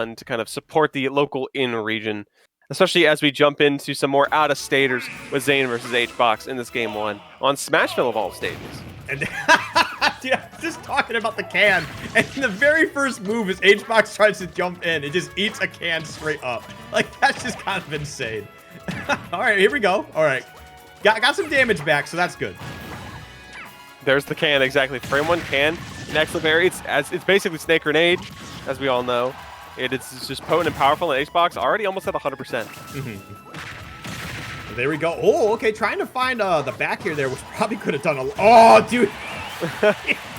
to kind of support the local in region, especially as we jump into some more out-of-staters with Zane versus HBox in this game 1 on Smashville of all stages. And dude, I was just talking about the can, and the very first move is HBox tries to jump in. It just eats a can straight up. Like, that's just kind of insane. All right, here we go. All right. Got some damage back, so that's good. There's the can, exactly. Frame 1 can. Next level, it's basically Snake Grenade, as we all know. It's just potent and powerful, and HBox already almost at 100%. There we go. Oh, okay. Trying to find the back here there, which probably could have done a... Oh, dude.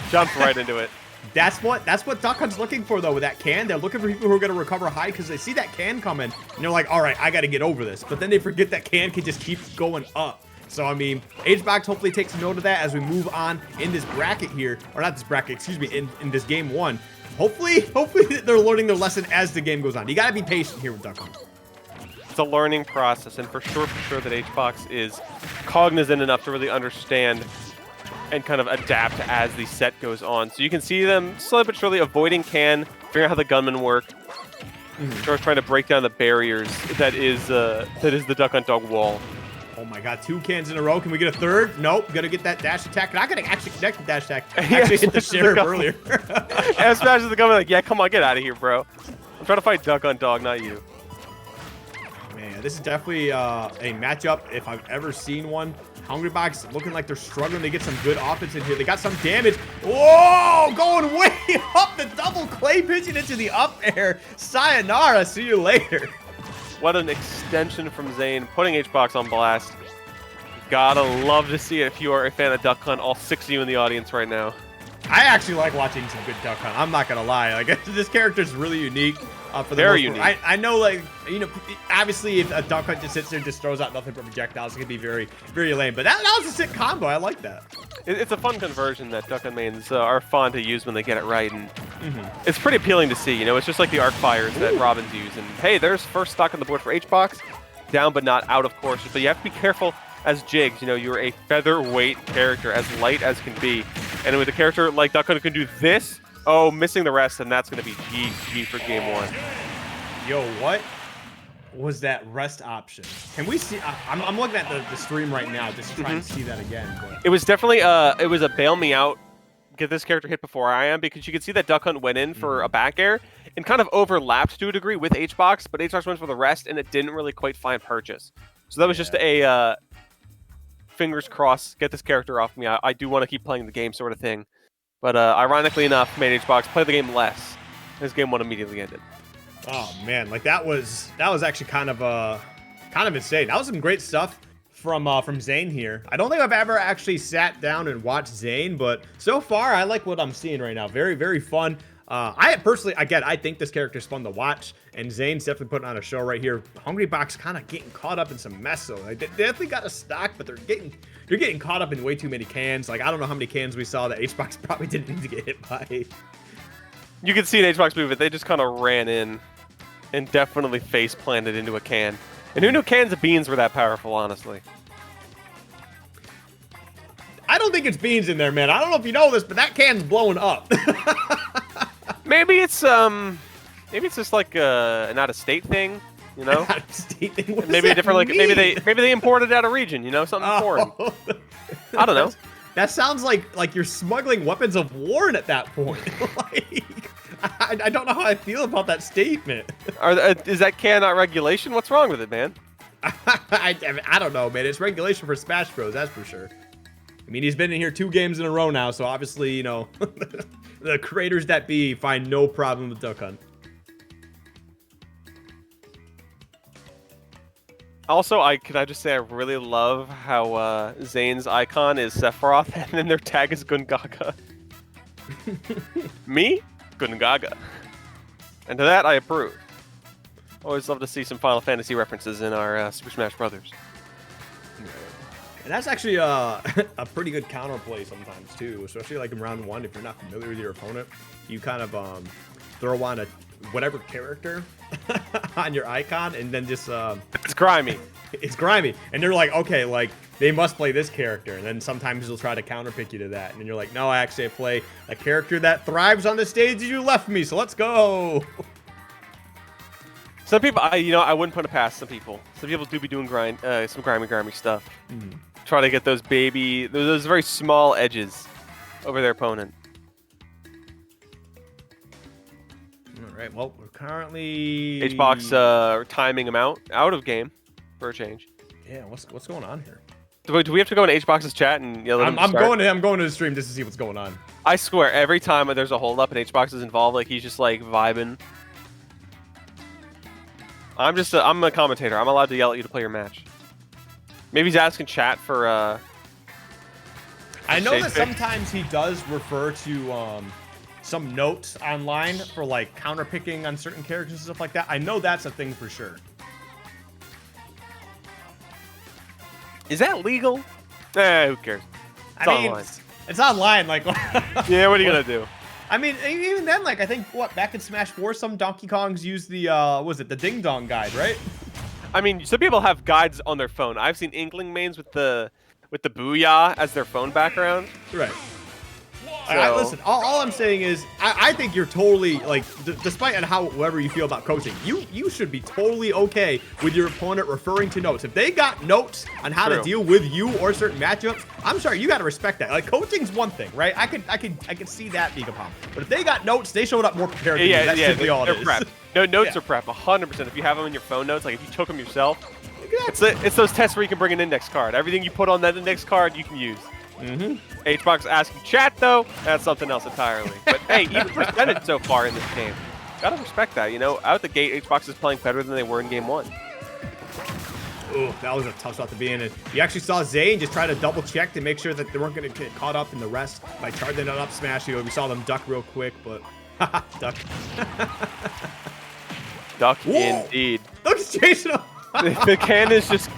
Jumped right into it. That's what Duck Hunt's looking for, though, with that can. They're looking for people who are going to recover high because they see that can coming, and they're like, all right, I got to get over this. But then they forget that can just keep going up. So, I mean, HBox hopefully takes note of that as we move on in this bracket here. Or not this bracket, excuse me, in this game 1. Hopefully they're learning their lesson as the game goes on. You got to be patient here with Duck Hunt. It's a learning process, and for sure that HBox is cognizant enough to really understand and kind of adapt as the set goes on. So you can see them slowly but surely avoiding can, figuring out how the gunmen work, trying to break down the barriers that is the Duck Hunt Dog wall. Oh my god, 2 cans in a row. Can we get a third? Nope. Gotta get that dash attack. Not gonna actually connect the dash attack. Actually hit the sheriff earlier. And smashes the gunman like, yeah, come on, get out of here, bro. I'm trying to fight Duck Hunt Dog, not you. Man, this is definitely a matchup if I've ever seen one. Hungrybox looking like they're struggling to get some good offense in here. They got some damage. Whoa! Going way up the double clay pigeon into the up air. Sayonara. See you later. What an extension from Zane, putting HBox on blast. Gotta love to see it if you are a fan of Duck Hunt, all 6 of you in the audience right now. I actually like watching some good Duck Hunt. I'm not gonna lie. Like, this character is really unique. For the Very unique. I know, like, you know, obviously if a Duck Hunt just sits there and just throws out nothing but projectiles, it can be very, very lame. But that was a sick combo. I like that. It's a fun conversion that Duck Hunt mains are fun to use when they get it right, and it's pretty appealing to see. You know, it's just like the arc fires that Robins use. And hey, there's first stock on the board for HBox, down but not out, of course. But you have to be careful as Jigs. You know, you're a featherweight character, as light as can be, and with a character like Duck Hunt who can do this. Oh, missing the rest, and that's going to be GG for game 1. Yo, what was that rest option? Can we see? I'm looking at the stream right now, just trying to see that again. But. It was definitely it was a bail me out, get this character hit before I am, because you could see that Duck Hunt went in for a back air and kind of overlapped to a degree with HBox, but HBox went for the rest, and it didn't really quite find purchase. So that was just a fingers crossed, get this character off me. I do want to keep playing the game sort of thing. But ironically enough, made HBox play the game less. His game 1 immediately ended. Oh man, like that was actually kind of insane. That was some great stuff from Zane here. I don't think I've ever actually sat down and watched Zane, but so far I like what I'm seeing right now. Very, very fun. I personally, again, I think this character is fun to watch, and Zane's definitely putting on a show right here. Hungrybox kind of getting caught up in some mess, though. Like, they definitely got a stock, but they're getting caught up in way too many cans. Like, I don't know how many cans we saw that HBox probably didn't need to get hit by. You can see an HBox move it. They just kind of ran in and definitely face planted into a can. And who knew cans of beans were that powerful, honestly? I don't think it's beans in there, man. I don't know if you know this, but that can's blowing up. Maybe it's just like an out-of-state thing, you know? Out-of-state thing? What maybe does a different that like mean? maybe they imported out of region, you know, something foreign. I don't know. That sounds like you're smuggling weapons of war at that point. Like, I don't know how I feel about that statement. Is that can not regulation? What's wrong with it, man? I don't know, man. It's regulation for Smash Bros, that's for sure. I mean, he's been in here 2 games in a row now, so obviously, you know, the creators that be find no problem with Duck Hunt. Also, can I just say I really love how Zane's icon is Sephiroth, and then their tag is Gungaga. Me? Gungaga. And to that, I approve. Always love to see some Final Fantasy references in our Super Smash Brothers. And that's actually a pretty good counterplay sometimes, too. Especially like in round 1, if you're not familiar with your opponent, you kind of throw on whatever character on your icon, and then just it's grimy. It's grimy, and they're like, okay, like they must play this character, and then sometimes they'll try to counterpick you to that, and then you're like, no, I play a character that thrives on the stage you left me, so let's go. Some people, I wouldn't put it past some people. Some people do be doing some grimy stuff. Try to get those those very small edges over their opponent. All right, well, we're currently HBox timing him out of game for a change. Yeah, what's going on here? Do we have to go in HBox's chat and yell at him to I'm start? going to the stream just to see what's going on. I swear, every time there's a hold up and HBox is involved, like he's just like vibing. I'm a commentator. I'm allowed to yell at you to play your match. Maybe he's asking chat for I know that sometimes he does refer to some notes online for like counter picking on certain characters and stuff like that. I know that's a thing for sure. Is that legal? Who cares? It's online. It's online. Like, yeah, what are you gonna do? I mean, even then, like, I think back in Smash 4, some Donkey Kongs used the the Ding Dong guide, right? I mean, some people have guides on their phone. I've seen Inkling mains with the Booyah as their phone background. Right. So, listen, all I'm saying is, I think you're totally, like, despite however you feel about coaching, you should be totally okay with your opponent referring to notes. If they got notes on how to deal with you or certain matchups, I'm sorry, you got to respect that. Like, coaching's one thing, right? I could see that being a problem. But if they got notes, they showed up more prepared than you. That's simply all it is. Prepped. No, notes are prep, 100%. If you have them in your phone notes, like if you took them yourself, it's those tests where you can bring an index card. Everything you put on that index card, you can use. HBox asking chat though, that's something else entirely. But hey, even percentage so far in this game, gotta respect that. Out the gate, HBox is playing better than they were in game 1. Ooh, that was a tough spot to be in. And you actually saw Zane just try to double check to make sure that they weren't going to get caught up in the rest by charging it up smash. We saw them duck real quick, but duck. Duck indeed. Look, he's chasing him. The can is just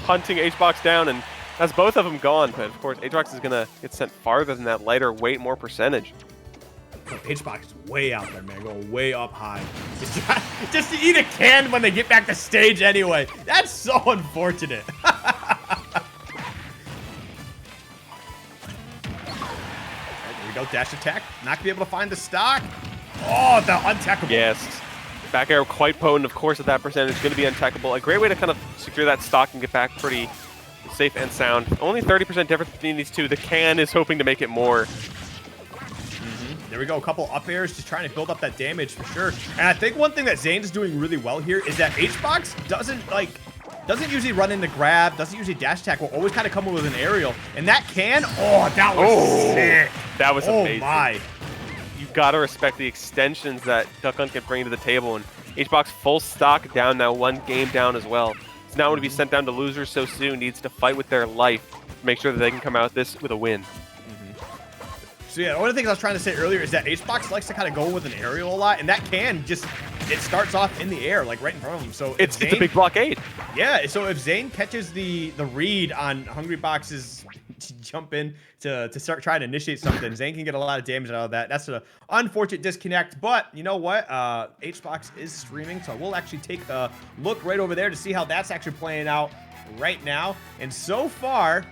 hunting HBox down, and that's both of them gone. But of course, HBox is gonna get sent farther than that lighter weight, more percentage. HBox is way out there, man, going way up high. Just to eat a can when they get back to stage anyway. That's so unfortunate. There we go, dash attack. Not gonna be able to find the stock. Oh, the untechable. Yes. Back air quite potent, of course, at that percentage. Going to be untechable. A great way to kind of secure that stock and get back pretty safe and sound. Only 30% difference between these two. The can is hoping to make it more. There we go, a couple up airs, just trying to build up that damage for sure. And I think one thing that Zane is doing really well here is that HBox doesn't usually run into grab, doesn't usually dash attack, will always kind of come with an aerial. And that can, that was sick. That was amazing. Oh my. You gotta respect the extensions that Duck Hunt can bring to the table. And HBox full stock down now, 1 game down as well. It's now going to be sent down to losers so soon, needs to fight with their life to make sure that they can come out this with a win. So yeah, one of the things I was trying to say earlier is that HBox likes to kind of go with an aerial a lot, and that can just, it starts off in the air, like right in front of him. So it's a big blockade. Yeah, so if Zane catches the read on Hungrybox's jump in to start trying to initiate something, Zane can get a lot of damage out of that. That's an unfortunate disconnect, but you know what? HBox is streaming, so we'll actually take a look right over there to see how that's actually playing out right now. And so far,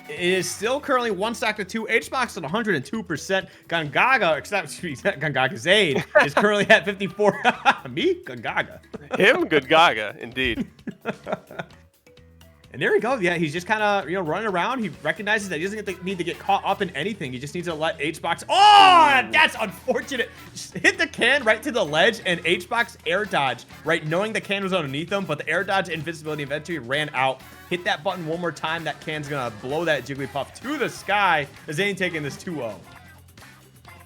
it is still currently 1 stack to 2. HBox at 102%. Gangaga Zane is currently at 54. Me? Gangaga. Him? Good Gaga, indeed. And there we go. Yeah, he's just kind of, running around. He recognizes that he doesn't need to get caught up in anything. He just needs to let HBox. Oh, that's unfortunate. Just hit the can right to the ledge, and HBox air dodge, right, knowing the can was underneath him, but the air dodge invincibility eventually ran out. Hit that button one more time. That can's going to blow that Jigglypuff to the sky. Zane taking this 2-0.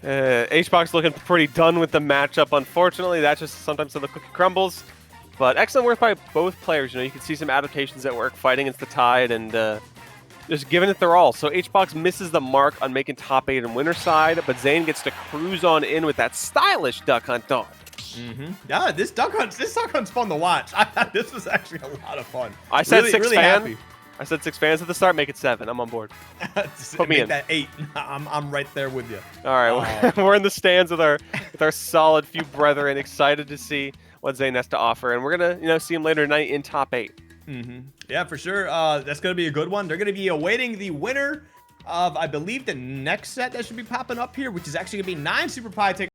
HBox looking pretty done with the matchup. Unfortunately, that's just sometimes how the cookie crumbles. But excellent work by both players. You can see some adaptations at work, fighting against the tide and just giving it their all. So HBox misses the mark on making top 8 in winner side, but Zane gets to cruise on in with that stylish Duck Hunt dog. Yeah, this Duck Hunt's fun to watch. This was actually a lot of fun. I said really, 6 fans. Happy. I said 6 fans at the start. Make it 7. I'm on board. Put me in. That 8. I'm right there with you. All right, we're in the stands with our solid few brethren, excited to see what Zane has to offer, and we're gonna see him later tonight in top 8. Yeah, for sure. That's gonna be a good one. They're gonna be awaiting the winner of, I believe, the next set that should be popping up here, which is actually gonna be 9 Super Pie.